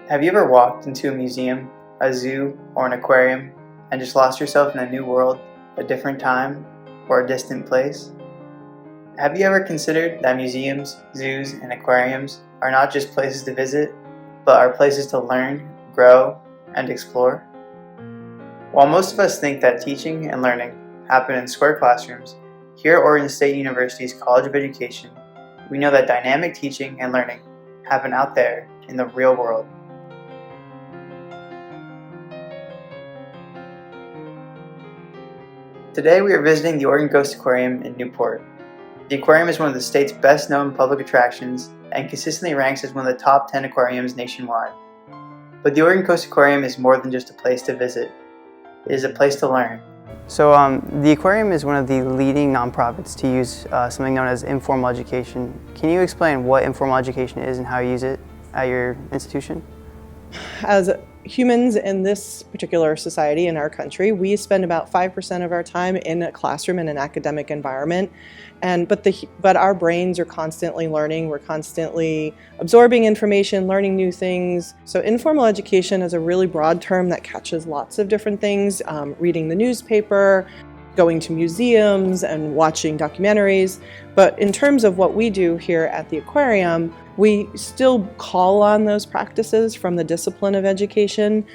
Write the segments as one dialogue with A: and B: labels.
A: Have you ever walked into a museum, a zoo, or an aquarium and just lost yourself in a new world, a different time, or a distant place? Have you ever considered that museums, zoos, and aquariums are not just places to visit, but are places to learn, grow, and explore? While most of us think that teaching and learning happen in square classrooms, here at Oregon State University's College of Education, we know that dynamic teaching and learning happen out there in the real world. Today we are visiting the Oregon Coast Aquarium in Newport. The aquarium is one of the state's best known public attractions and consistently ranks as one of the top 10 aquariums nationwide. But the Oregon Coast Aquarium is more than just a place to visit. It is a place to learn. So the aquarium is one of the leading nonprofits to use something known as informal education. Can you explain what informal education is and how you use it at your institution?
B: As humans in this particular society in our country, we spend about 5% of our time in a classroom in an academic environment, but our brains are constantly learning. We're constantly absorbing information, learning new things. So informal education is a really broad term that catches lots of different things: reading the newspaper, going to museums, and watching documentaries. But in terms of what we do here at the aquarium, we still call on those practices from the discipline of education.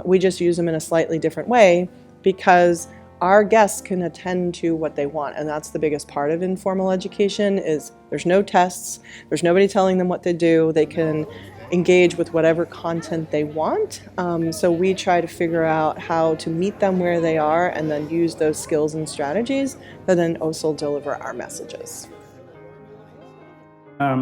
B: We just use them in a slightly different way because our guests can attend to what they want, and that's the biggest part of informal education. Is there's no tests, there's nobody telling them what to do. They can engage with whatever content they want. So we try to figure out how to meet them where they are and then use those skills and strategies that then also deliver our messages.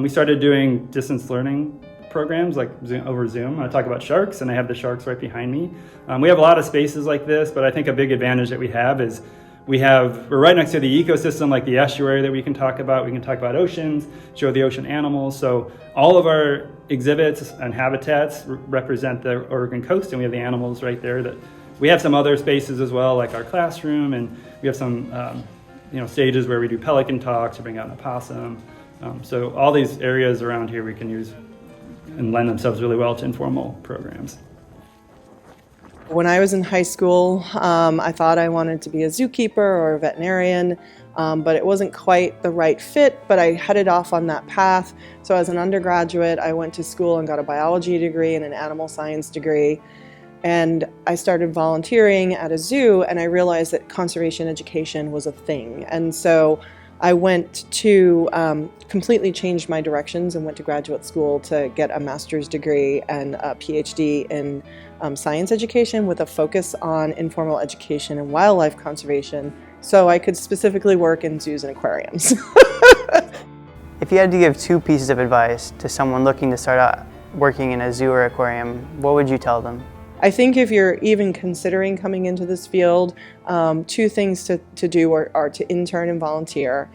C: We started doing distance learning programs like over Zoom. I talk about sharks, and I have the sharks right behind me. We have a lot of spaces like this, but I think a big advantage that we have is we're right next to the ecosystem, like the estuary that we can talk about. We can talk about oceans, show the ocean animals. So all of our exhibits and habitats represent the Oregon coast, and we have the animals right there. That we have some other spaces as well, like our classroom, and we have some stages where we do pelican talks to bring out an opossum. So all these areas around here we can use and lend themselves really well to informal programs.
B: When I was in high school, I thought I wanted to be a zookeeper or a veterinarian, but it wasn't quite the right fit, but I headed off on that path. So as an undergraduate, I went to school and got a biology degree and an animal science degree. And I started volunteering at a zoo, and I realized that conservation education was a thing. And so I went to completely changed my directions and went to graduate school to get a master's degree and a PhD in science education with a focus on informal education and wildlife conservation, so I could specifically work in zoos and aquariums.
A: If you had to give two pieces of advice to someone looking to start out working in a zoo or aquarium, what would you tell them?
B: I think if you're even considering coming into this field, two things to do are to intern and volunteer,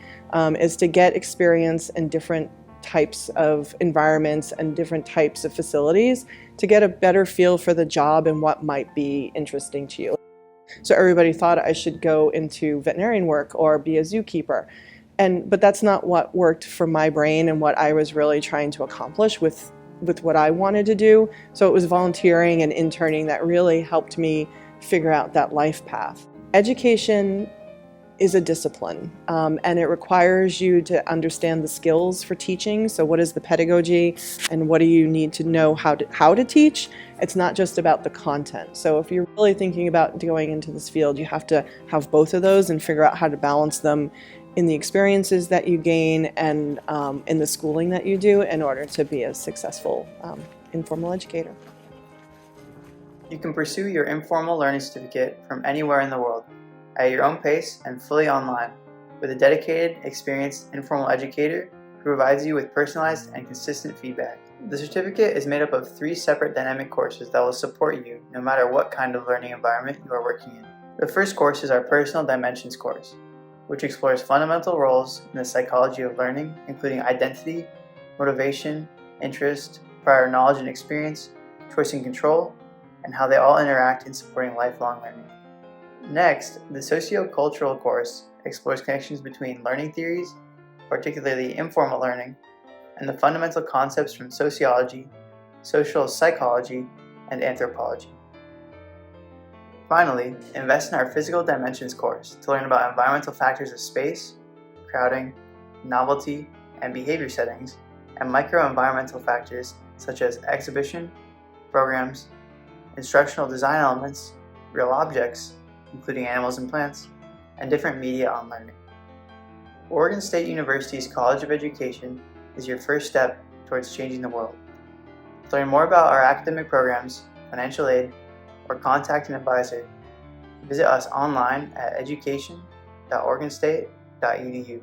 B: is to get experience in different types of environments and different types of facilities to get a better feel for the job and what might be interesting to you. So everybody thought I should go into veterinarian work or be a zookeeper, but that's not what worked for my brain and what I was really trying to accomplish with what I wanted to do. So it was volunteering and interning that really helped me figure out that life path. Education is a discipline, and it requires you to understand the skills for teaching. So what is the pedagogy and what do you need to know how to teach? It's not just about the content. So if you're really thinking about going into this field, you have to have both of those and figure out how to balance them in the experiences that you gain and in the schooling that you do in order to be a successful informal educator.
A: You can pursue your informal learning certificate from anywhere in the world, at your own pace and fully online, with a dedicated, experienced informal educator who provides you with personalized and consistent feedback. The certificate is made up of 3 separate dynamic courses that will support you no matter what kind of learning environment you are working in. The first course is our Personal Dimensions course, which explores fundamental roles in the psychology of learning, including identity, motivation, interest, prior knowledge and experience, choice and control, and how they all interact in supporting lifelong learning. Next, the Sociocultural course explores connections between learning theories, particularly informal learning, and the fundamental concepts from sociology, social psychology, and anthropology. Finally, invest in our Physical Dimensions course to learn about environmental factors of space, crowding, novelty, and behavior settings, and micro-environmental factors such as exhibition, programs, instructional design elements, real objects, including animals and plants, and different media on learning. Oregon State University's College of Education is your first step towards changing the world. To learn more about our academic programs, financial aid, or contact an advisor, visit us online at education.oregonstate.edu.